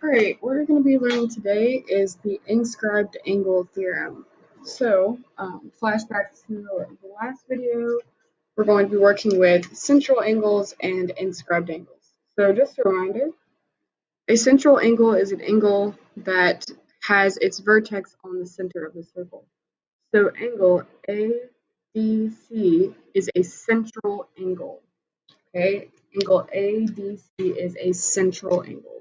Alright, what we're going to be learning today is the inscribed angle theorem. So, flashback to the last video, we're going to be working with central angles and inscribed angles. So just a reminder, a central angle is an angle that has its vertex on the center of the circle. So angle ABC is a central angle. Okay, angle ABC is a central angle.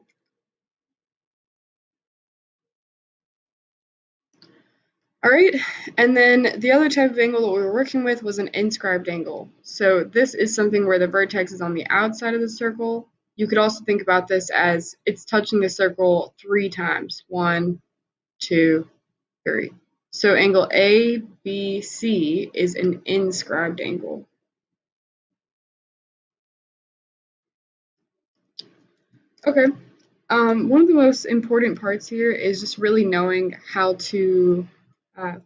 All right, and then the other type of angle that we were working with was an inscribed angle. So this is something where the vertex is on the outside of the circle. You could also think about this as it's touching the circle 3 times. 1, 2, 3. So angle ABC is an inscribed angle. Okay, one of the most important parts here is just really knowing how to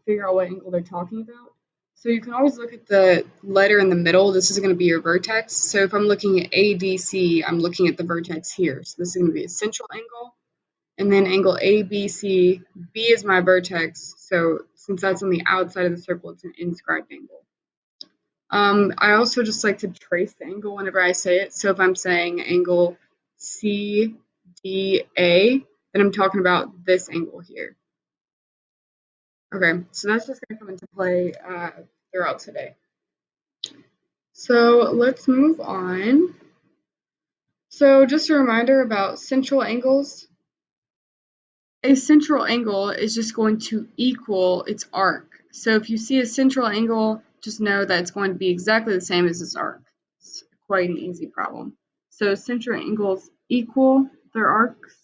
figure out what angle they're talking about. So you can always look at the letter in the middle. This is going to be your vertex. So if I'm looking at ADC, I'm looking at the vertex here. So this is going to be a central angle. And then angle ABC, B is my vertex. So since that's on the outside of the circle, it's an inscribed angle. I also just like to trace the angle whenever I say it. So if I'm saying angle CDA, then I'm talking about this angle here. Okay, so that's just going to come into play throughout today. So let's move on. So just a reminder about central angles. A central angle is just going to equal its arc. So if you see a central angle, just know that it's going to be exactly the same as its arc. It's quite an easy problem. So central angles equal their arcs,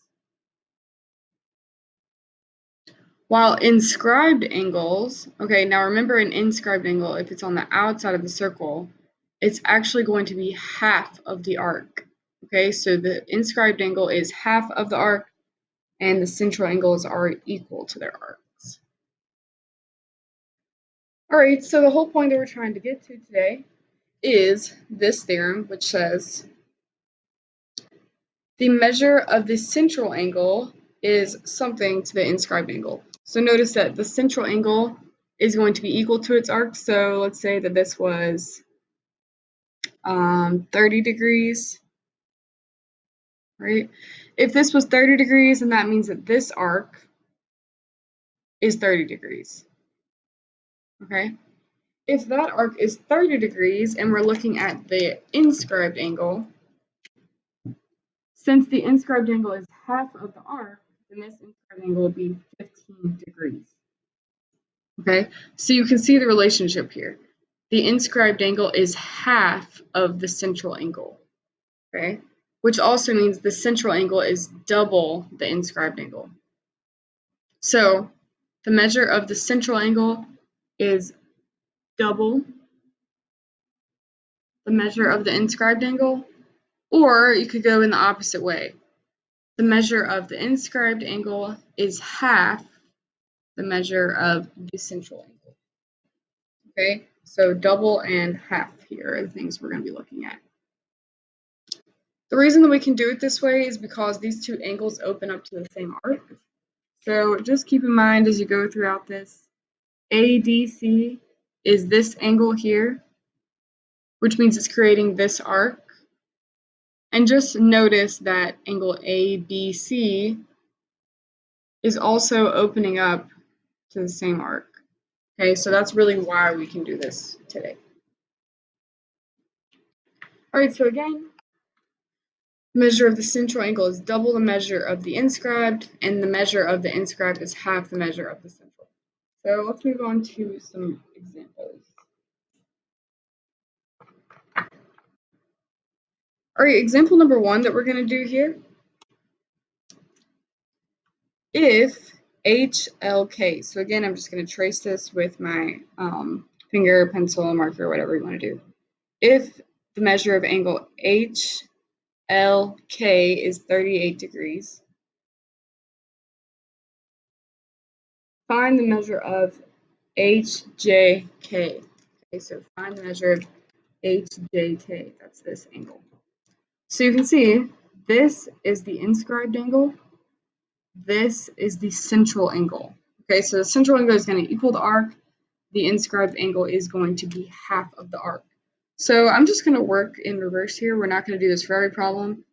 while inscribed angles, okay, now remember an inscribed angle, if it's on the outside of the circle, it's actually going to be half of the arc. Okay, so the inscribed angle is half of the arc, and the central angles are equal to their arcs. All right, so the whole point that we're trying to get to today is this theorem, which says the measure of the central angle is something to the inscribed angle. So notice that the central angle is going to be equal to its arc. So let's say that this was 30 degrees, right? If this was 30 degrees, then that means that this arc is 30 degrees, okay? If that arc is 30 degrees and we're looking at the inscribed angle, since the inscribed angle is half of the arc, then this inscribed angle would be 15 degrees. Okay, so you can see the relationship here. The inscribed angle is half of the central angle, okay? Which also means the central angle is double the inscribed angle. So the measure of the central angle is double the measure of the inscribed angle, or you could go in the opposite way. The measure of the inscribed angle is half the measure of the central angle. Okay, so double and half here are the things we're going to be looking at. The reason that we can do it this way is because these two angles open up to the same arc. So just keep in mind as you go throughout this, ADC is this angle here, which means it's creating this arc. And just notice that angle ABC is also opening up to the same arc. Okay, so that's really why we can do this today. All right, so again, the measure of the central angle is double the measure of the inscribed, and the measure of the inscribed is half the measure of the central. So let's move on to some examples. All right, example number 1 that we're going to do here. If HLK, so again, I'm just going to trace this with my finger, pencil, marker, whatever you want to do. If the measure of angle HLK is 38 degrees, find the measure of HJK. Okay, so find the measure of HJK. That's this angle. So you can see this is the inscribed angle, this is the central angle. Okay, so the central angle is going to equal the arc. The inscribed angle is going to be half of the arc. So I'm just going to work in reverse here. We're not going to do this for every problem.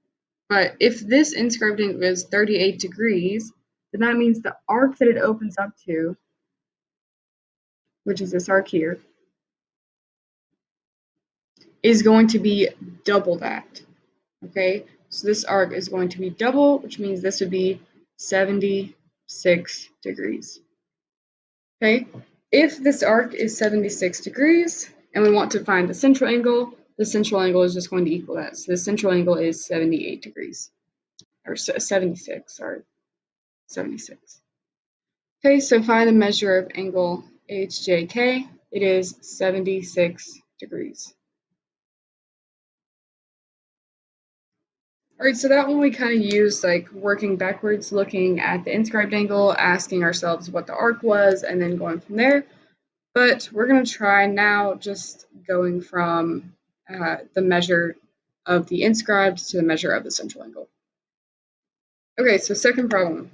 But if this inscribed angle is 38 degrees, then that means the arc that it opens up to, which is this arc here, is going to be double that. Okay, so this arc is going to be double, which means this would be 76 degrees. Okay, if this arc is 76 degrees and we want to find the central angle is just going to equal that. So the central angle is 78 degrees, or 76, sorry, 76. Okay, so find the measure of angle HJK. It is 76 degrees. All right, so that one we kind of used like working backwards, looking at the inscribed angle, asking ourselves what the arc was, and then going from there. But we're going to try now just going from the measure of the inscribed to the measure of the central angle. Okay, so second problem.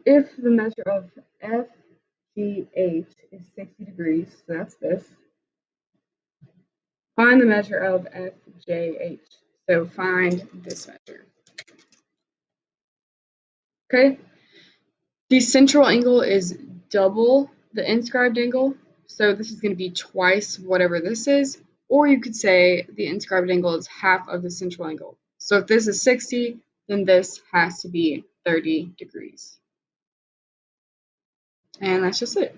If the measure of FGH is 60 degrees, so that's this, find the measure of FJH. So find this measure. Okay, the central angle is double the inscribed angle, so this is going to be twice whatever this is, or you could say the inscribed angle is half of the central angle. So if this is 60, then this has to be 30 degrees. And that's just it.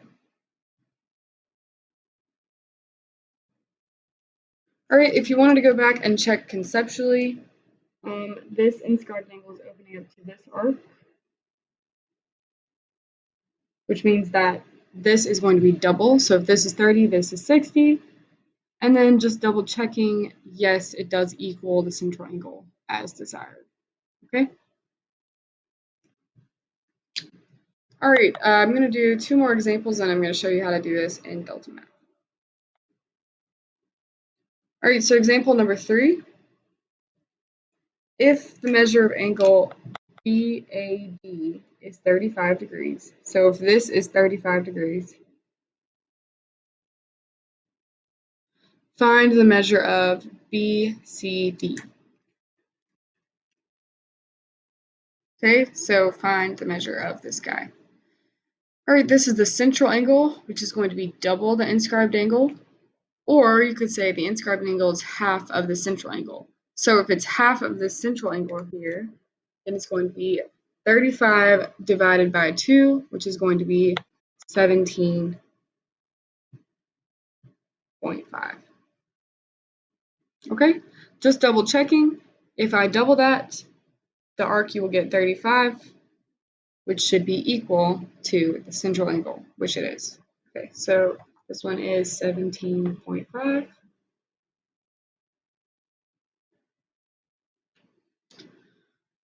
All right, if you wanted to go back and check conceptually, this inscribed angle is opening up to this arc, which means that this is going to be double. So if this is 30, this is 60. And then just double checking, yes, it does equal the central angle as desired. Okay. All right, I'm going to do 2 more examples and I'm going to show you how to do this in Delta Math. All right, so example number 3. If the measure of angle BAD is 35 degrees, so if this is 35 degrees, find the measure of BCD. Okay, so find the measure of this guy. All right, this is the central angle, which is going to be double the inscribed angle. Or you could say the inscribed angle is half of the central angle. So if it's half of the central angle here, then it's going to be 35 divided by 2, which is going to be 17.5. Okay, just double checking. If I double that, the arc you will get 35, which should be equal to the central angle, which it is. Okay, so this one is 17.5.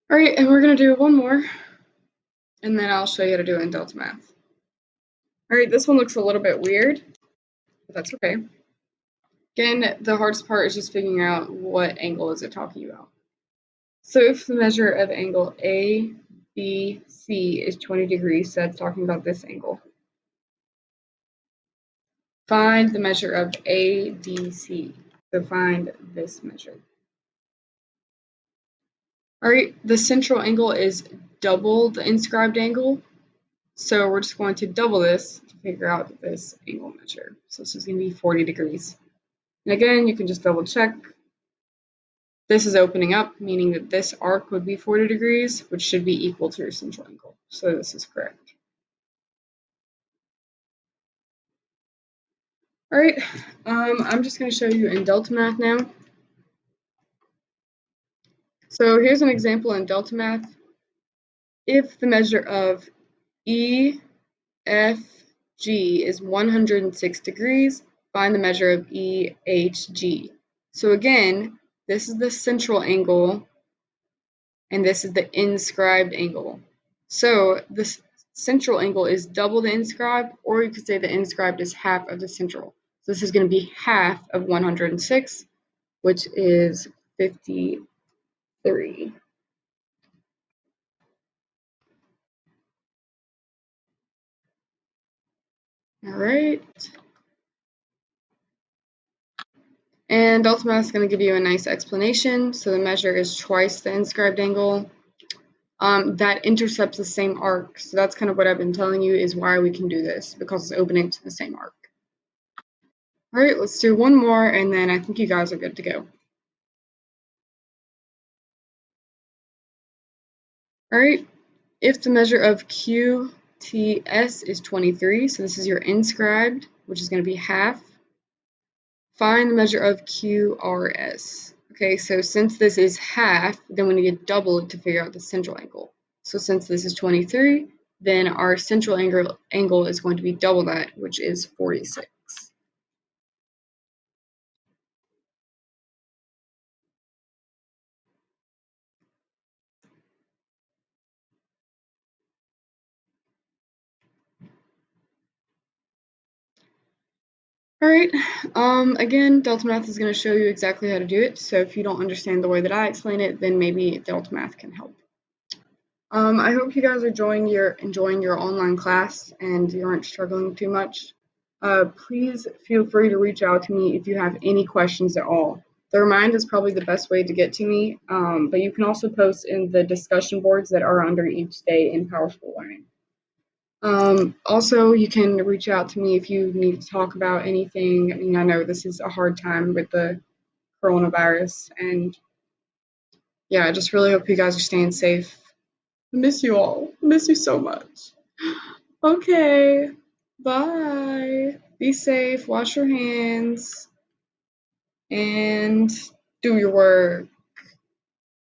All right, and we're going to do one more, and then I'll show you how to do it in Delta Math. All right, this one looks a little bit weird, but that's okay. Again, the hardest part is just figuring out what angle is it talking about. So if the measure of angle ABC is 20 degrees, so that's talking about this angle. Find the measure of ADC. So find this measure. All right, the central angle is double the inscribed angle. So we're just going to double this to figure out this angle measure. So this is going to be 40 degrees. And again, you can just double check. This is opening up, meaning that this arc would be 40 degrees, which should be equal to your central angle. So this is correct. All right, I'm just going to show you in Delta Math now. So here's an example in Delta Math. If the measure of EFG is 106 degrees, find the measure of EHG. So again, this is the central angle, and this is the inscribed angle. So the central angle is double the inscribed, or you could say the inscribed is half of the central. So this is going to be half of 106, which is 53. All right. And delta math is going to give you a nice explanation. So the measure is twice the inscribed angle. That intercepts the same arc. So that's kind of what I've been telling you is why we can do this, because it's opening to the same arc. All right, let's do one more, and then I think you guys are good to go. All right, if the measure of QTS is 23, so this is your inscribed, which is going to be half, find the measure of QRS. Okay, so since this is half, then we need to double it to figure out the central angle. So since this is 23, then our central angle is going to be double that, which is 46. All right, again, delta math is going to show you exactly how to do it. So if you don't understand the way that I explain it, then maybe delta math can help. I hope you guys are enjoying your online class and you aren't struggling too much. Please feel free to reach out to me if you have any questions at all. The remind is probably the best way to get to me, but you can also post in the discussion boards that are under each day in PowerSchool Learning. Also, you can reach out to me if you need to talk about anything. I mean, I know this is a hard time with the coronavirus, and yeah, I just really hope you guys are staying safe. I miss you all. I miss you so much. Okay, bye. Be safe, wash your hands, and do your work.